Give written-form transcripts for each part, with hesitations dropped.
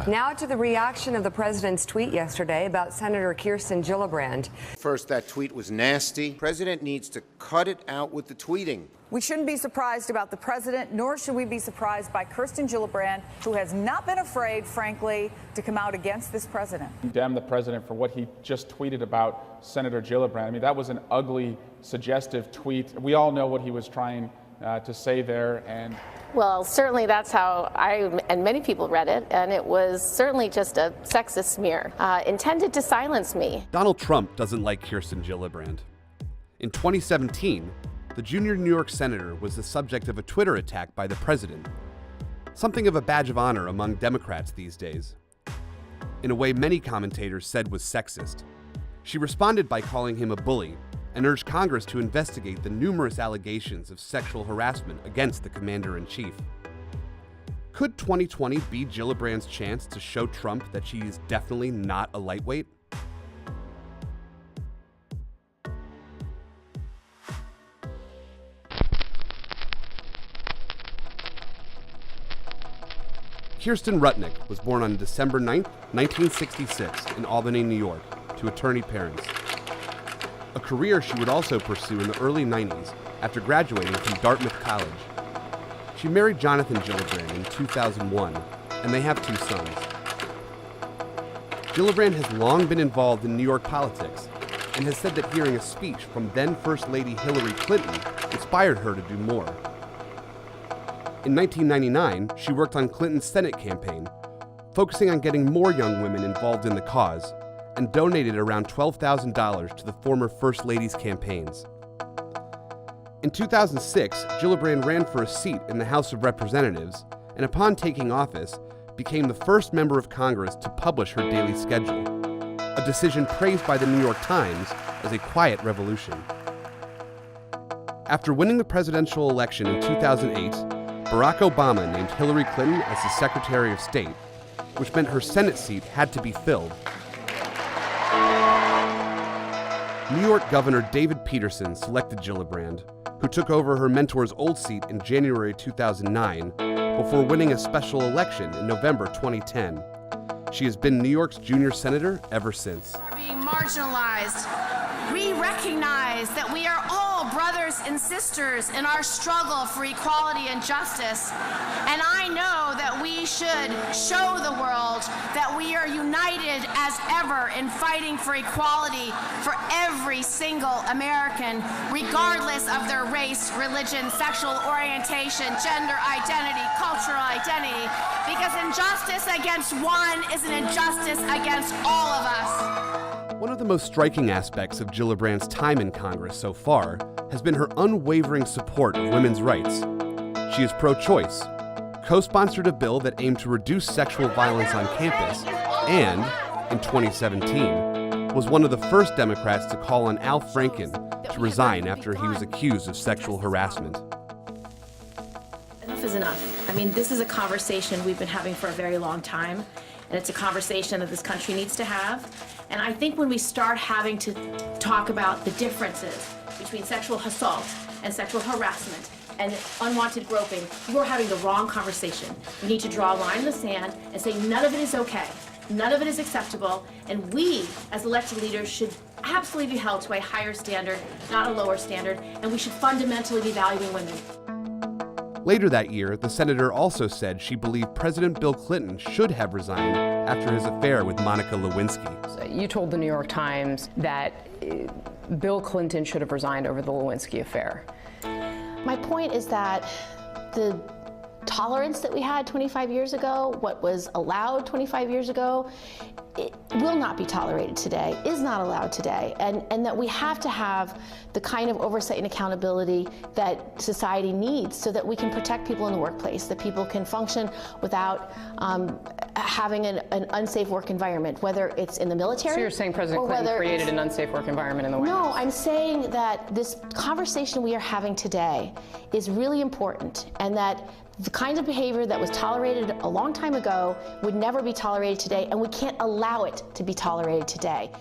Now to the reaction of the president's tweet yesterday about Senator Kirsten Gillibrand. First, that tweet was nasty. The president needs to cut it out with the tweeting. We shouldn't be surprised about the president, nor should we be surprised by Kirsten Gillibrand, who has not been afraid, frankly, to come out against this president. Condemn the president for what he just tweeted about Senator Gillibrand. I mean, that was an ugly, suggestive tweet. We all know what he was trying to say there. And well, certainly that's how I and many people read it, and it was certainly just a sexist smear intended to silence me. Donald Trump doesn't like Kirsten Gillibrand. In 2017, the junior New York senator was the subject of a Twitter attack by the president, something of a badge of honor among Democrats these days. In a way many commentators said was sexist. She responded by calling him a bully and urged Congress to investigate the numerous allegations of sexual harassment against the commander-in-chief. Could 2020 be Gillibrand's chance to show Trump that she is definitely not a lightweight? Kirsten Rutnick was born on December 9, 1966, in Albany, New York, to attorney parents. A career she would also pursue in the early 90s after graduating from Dartmouth College. She married Jonathan Gillibrand in 2001, and they have 2 sons. Gillibrand has long been involved in New York politics and has said that hearing a speech from then First Lady Hillary Clinton inspired her to do more. In 1999, she worked on Clinton's Senate campaign, focusing on getting more young women involved in the cause, and donated around $12,000 to the former First Lady's campaigns. In 2006, Gillibrand ran for a seat in the House of Representatives, and upon taking office, became the first member of Congress to publish her daily schedule, a decision praised by the New York Times as a quiet revolution. After winning the presidential election in 2008, Barack Obama named Hillary Clinton as the Secretary of State, which meant her Senate seat had to be filled. New York Governor David Peterson selected Gillibrand, who took over her mentor's old seat in January 2009 before winning a special election in November 2010. She has been New York's junior senator ever since. Are being marginalized. We recognize that we are all brothers and sisters in our struggle for equality and justice. And I know that we should show the world that we are united as ever in fighting for equality for every single American, regardless of their race, religion, sexual orientation, gender identity, cultural identity, because injustice against one is an injustice against all of us. One of the most striking aspects of Gillibrand's time in Congress so far has been her unwavering support of women's rights. She is pro-choice, co-sponsored a bill that aimed to reduce sexual violence on campus, and, in 2017, was one of the first Democrats to call on Al Franken to resign after he was accused of sexual harassment. Enough is enough. I mean, this is a conversation we've been having for a very long time, and it's a conversation that this country needs to have. And I think when we start having to talk about the differences between sexual assault and sexual harassment and unwanted groping, you're having the wrong conversation. We need to draw a line in the sand and say none of it is okay, none of it is acceptable, and we, as elected leaders, should absolutely be held to a higher standard, not a lower standard, and we should fundamentally be valuing women. Later that year, the senator also said she believed President Bill Clinton should have resigned after his affair with Monica Lewinsky. So you told the New York Times that Bill Clinton should have resigned over the Lewinsky affair. My point is that the tolerance that we had 25 years ago, what was allowed 25 years ago, it will not be tolerated today, is not allowed today, and that we have to have the kind of oversight and accountability that society needs so that we can protect people in the workplace, that people can function without having an unsafe work environment, whether it's in the military. So you're saying President Clinton created an unsafe work environment in the White House? No, I'm saying that this conversation we are having today is really important, and that the kind of behavior that was tolerated a long time ago would never be tolerated today, and we can't allow it to be tolerated today.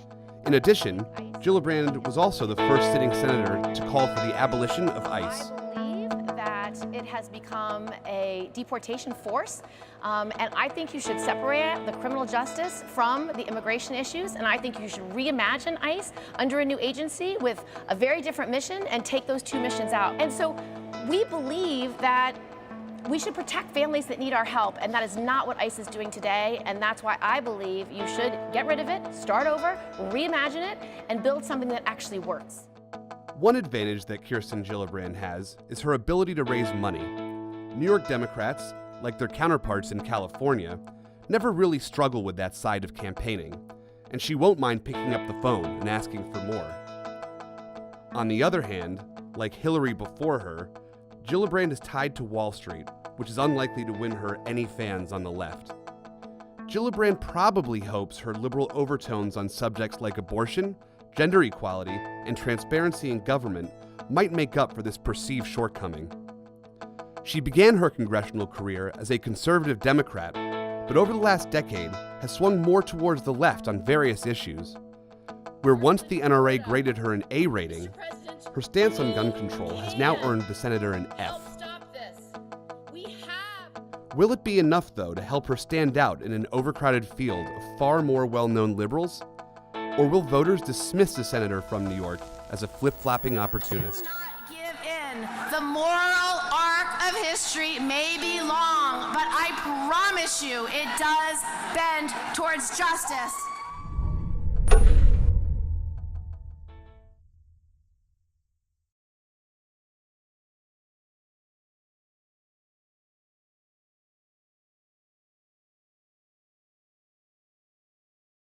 In addition, Gillibrand was also the first sitting senator to call for the abolition of ICE. I believe that it has has become a deportation force. And I think you should separate the criminal justice from the immigration issues. And I think you should reimagine ICE under a new agency with a very different mission and take those two missions out. And so we believe that we should protect families that need our help, and that is not what ICE is doing today, and that's why I believe you should get rid of it, start over, reimagine it, and build something that actually works. One advantage that Kirsten Gillibrand has is her ability to raise money. New York Democrats, like their counterparts in California, never really struggle with that side of campaigning, and she won't mind picking up the phone and asking for more. On the other hand, like Hillary before her, Gillibrand is tied to Wall Street, which is unlikely to win her any fans on the left. Gillibrand probably hopes her liberal overtones on subjects like abortion, gender equality, and transparency in government might make up for this perceived shortcoming. She began her congressional career as a conservative Democrat, but over the last decade has swung more towards the left on various issues. Where once the NRA graded her an A rating, her stance on gun control has now earned the senator an F. Will it be enough, though, to help her stand out in an overcrowded field of far more well-known liberals? Or will voters dismiss the senator from New York as a flip-flopping opportunist? Do not give in. The moral arc of history may be long, but I promise you it does bend towards justice.